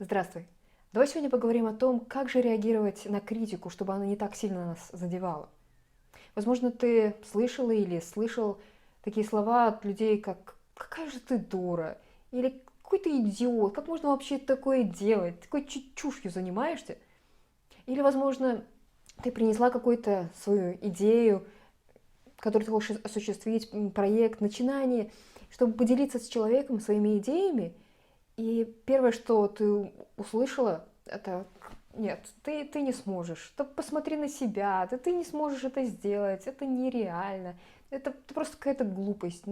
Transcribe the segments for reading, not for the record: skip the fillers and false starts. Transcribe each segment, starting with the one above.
Здравствуй. Давай сегодня поговорим о том, как же реагировать на критику, чтобы она не так сильно нас задевала. Возможно, ты слышала или слышал такие слова от людей, как «какая же ты дура» или «какой ты идиот, как можно вообще такое делать, такой чушью занимаешься». Или, возможно, ты принесла какую-то свою идею, которую ты хочешь осуществить, проект, начинание, чтобы поделиться с человеком своими идеями, и первое, что ты услышала, это нет, ты не сможешь. Да посмотри на себя, ты не сможешь это сделать, это нереально. Это просто какая-то глупость.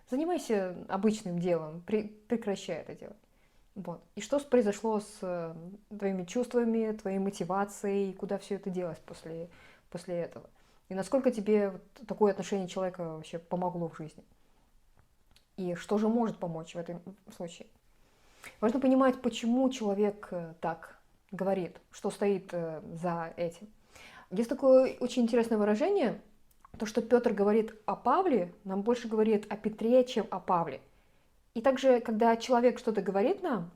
Занимайся обычным делом, прекращай это делать. Вот. И что произошло с твоими чувствами, твоей мотивацией, куда все это делось после этого? И насколько тебе вот такое отношение человека вообще помогло в жизни? И что же может помочь в этом случае? Важно понимать, почему человек так говорит, что стоит за этим. Есть такое очень интересное выражение, то, что Петр говорит о Павле, нам больше говорит о Петре, чем о Павле. И также, когда человек что-то говорит нам,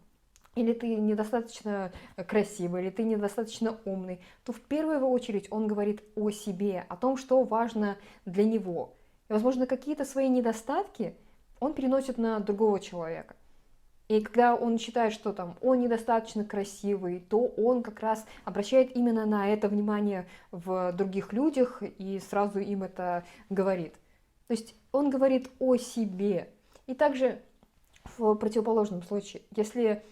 или ты недостаточно красивый, или ты недостаточно умный, то в первую очередь он говорит о себе, о том, что важно для него. И, возможно, какие-то свои недостатки он переносит на другого человека. И когда он считает, что там он недостаточно красивый, то он как раз обращает именно на это внимание в других людях и сразу им это говорит. То есть он говорит о себе. И также в противоположном случае, если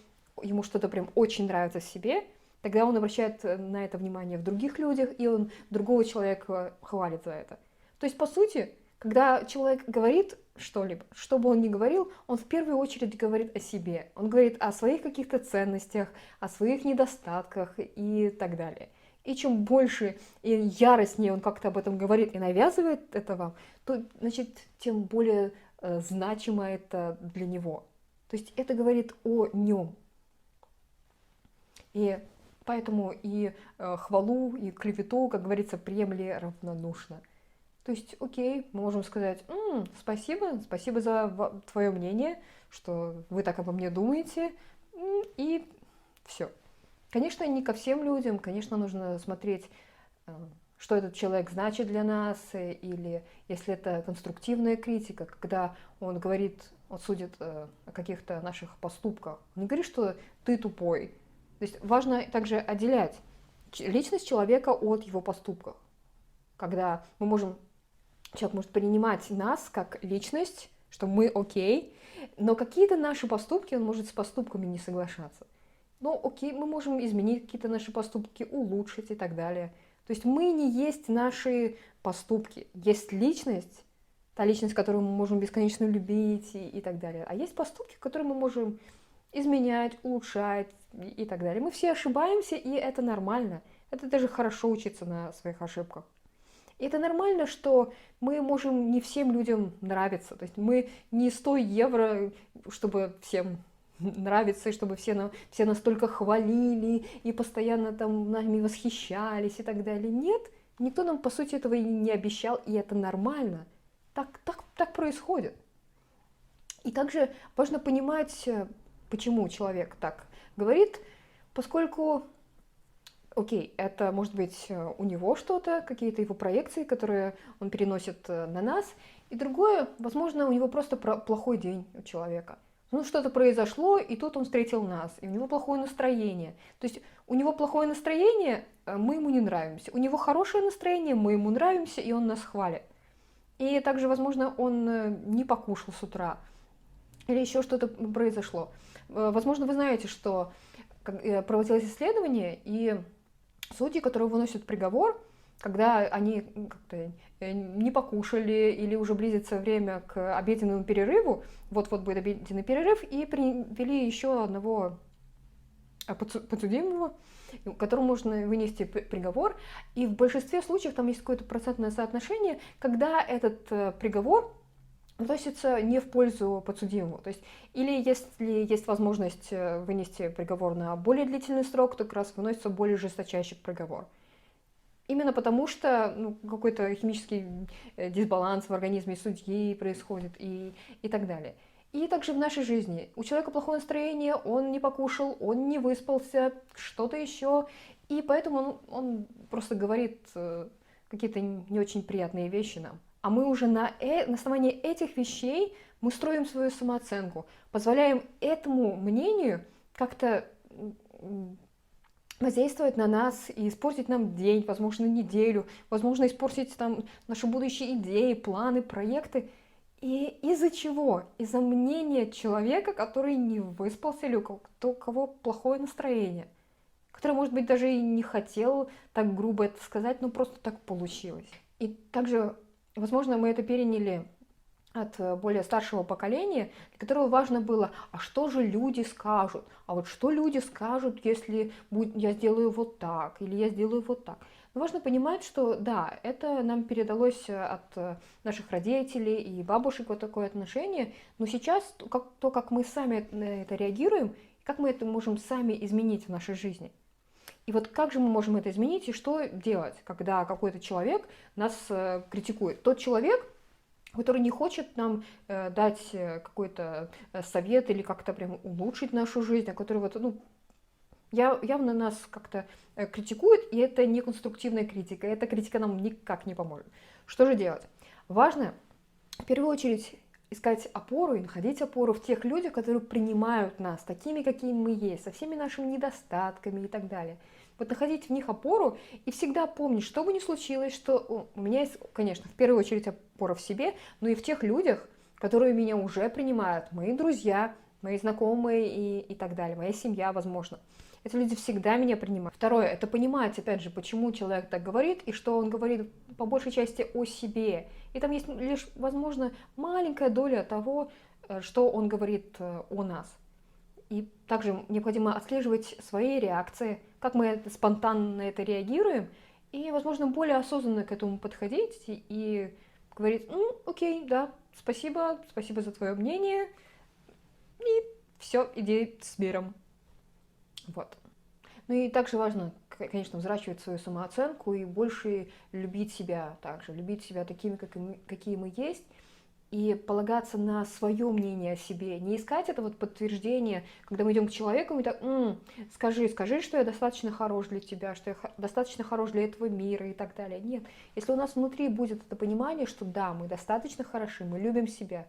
ему что-то прям очень нравится в себе, тогда он обращает на это внимание в других людях, и он другого человека хвалит за это. То есть, по сути, когда человек говорит что-либо, что бы он ни говорил, он в первую очередь говорит о себе. Он говорит о своих каких-то ценностях, о своих недостатках и так далее. И чем больше и яростнее он как-то об этом говорит и навязывает это вам, то, значит, тем более значимо это для него. То есть это говорит о нем. И поэтому и хвалу, и клевету, как говорится, приемли равнодушно. То есть, окей, мы можем сказать, спасибо за твое мнение, что вы так обо мне думаете, и все. Конечно, не ко всем людям, конечно, нужно смотреть, что этот человек значит для нас, или если это конструктивная критика, когда он говорит, он судит о каких-то наших поступках. Он не говорит, что ты тупой. То есть важно также отделять личность человека от его поступков. Когда человек может принимать нас как личность, что мы окей, но какие-то наши поступки, он может с поступками не соглашаться. Ну окей, мы можем изменить какие-то наши поступки, улучшить и так далее. То есть мы не есть наши поступки. Есть личность, та личность, которую мы можем бесконечно любить и так далее. А есть поступки, которые мы можем изменять, улучшать и так далее. Мы все ошибаемся, и это нормально. Это даже хорошо учиться на своих ошибках. И это нормально, что мы можем не всем людям нравиться. То есть мы не 100 евро, чтобы всем нравиться, и чтобы все настолько хвалили и постоянно там нами восхищались и так далее. Нет, никто нам, по сути, этого и не обещал, и это нормально. Так происходит. И также важно понимать, почему человек так говорит, поскольку окей, это может быть у него что-то, какие-то его проекции, которые он переносит на нас. И другое, возможно, у него просто плохой день у человека. Ну, что-то произошло, и тут он встретил нас, и у него плохое настроение. То есть у него плохое настроение, мы ему не нравимся. У него хорошее настроение, мы ему нравимся, и он нас хвалит. И также, возможно, он не покушал с утра, или еще что-то произошло. Возможно, вы знаете, что проводилось исследование, и судьи, которые выносят приговор, когда они как-то не покушали или уже близится время к обеденному перерыву, вот-вот будет обеденный перерыв, и привели еще одного подсудимого, которому можно вынести приговор. И в большинстве случаев там есть какое-то процентное соотношение, когда этот приговор выносится не в пользу подсудимого. То есть, или если есть возможность вынести приговор на более длительный срок, то как раз выносится более жесточайший приговор. Именно потому что какой-то химический дисбаланс в организме судьи происходит и так далее. И также в нашей жизни. У человека плохое настроение, он не покушал, он не выспался, что-то еще. И поэтому он просто говорит какие-то не очень приятные вещи нам. А мы уже на основании этих вещей мы строим свою самооценку, позволяем этому мнению как-то воздействовать на нас и испортить нам день, возможно, неделю, возможно, испортить там наши будущие идеи, планы, проекты. И из-за чего? Из-за мнения человека, который не выспался или у кого плохое настроение, который, может быть, даже и не хотел так грубо это сказать, но просто так получилось. И также, возможно, мы это переняли от более старшего поколения, для которого важно было, а что же люди скажут? А вот что люди скажут, если я сделаю вот так, или я сделаю вот так? Но важно понимать, что да, это нам передалось от наших родителей и бабушек вот такое отношение, но сейчас как мы сами на это реагируем, как мы это можем сами изменить в нашей жизни. И вот как же мы можем это изменить и что делать, когда какой-то человек нас критикует? Тот человек, который не хочет нам дать какой-то совет или как-то прям улучшить нашу жизнь, а который вот, явно нас как-то критикует, и это не конструктивная критика, эта критика нам никак не поможет. Что же делать? Важно в первую очередь искать опору и находить опору в тех людях, которые принимают нас такими, какими мы есть, со всеми нашими недостатками и так далее. Вот находить в них опору и всегда помнить, что бы ни случилось, что у меня есть, конечно, в первую очередь опора в себе, но и в тех людях, которые меня уже принимают, мои друзья, мои знакомые и так далее, моя семья, возможно. Эти люди всегда меня принимают. Второе, это понимать, опять же, почему человек так говорит, и что он говорит по большей части о себе. И там есть лишь, возможно, маленькая доля того, что он говорит о нас. И также необходимо отслеживать свои реакции, как мы спонтанно на это реагируем, и, возможно, более осознанно к этому подходить и говорить, окей, да, спасибо за твое мнение, и все, иди с миром. Вот. Ну и также важно, конечно, взращивать свою самооценку и больше любить себя также, любить себя такими, какие мы есть, и полагаться на свое мнение о себе, не искать это вот подтверждение, когда мы идем к человеку, и так, скажи, что я достаточно хорош для тебя, что я достаточно хорош для этого мира и так далее. Нет, если у нас внутри будет это понимание, что да, мы достаточно хороши, мы любим себя,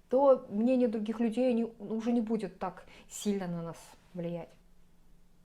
то мнение других людей уже не будет так сильно на нас влиять.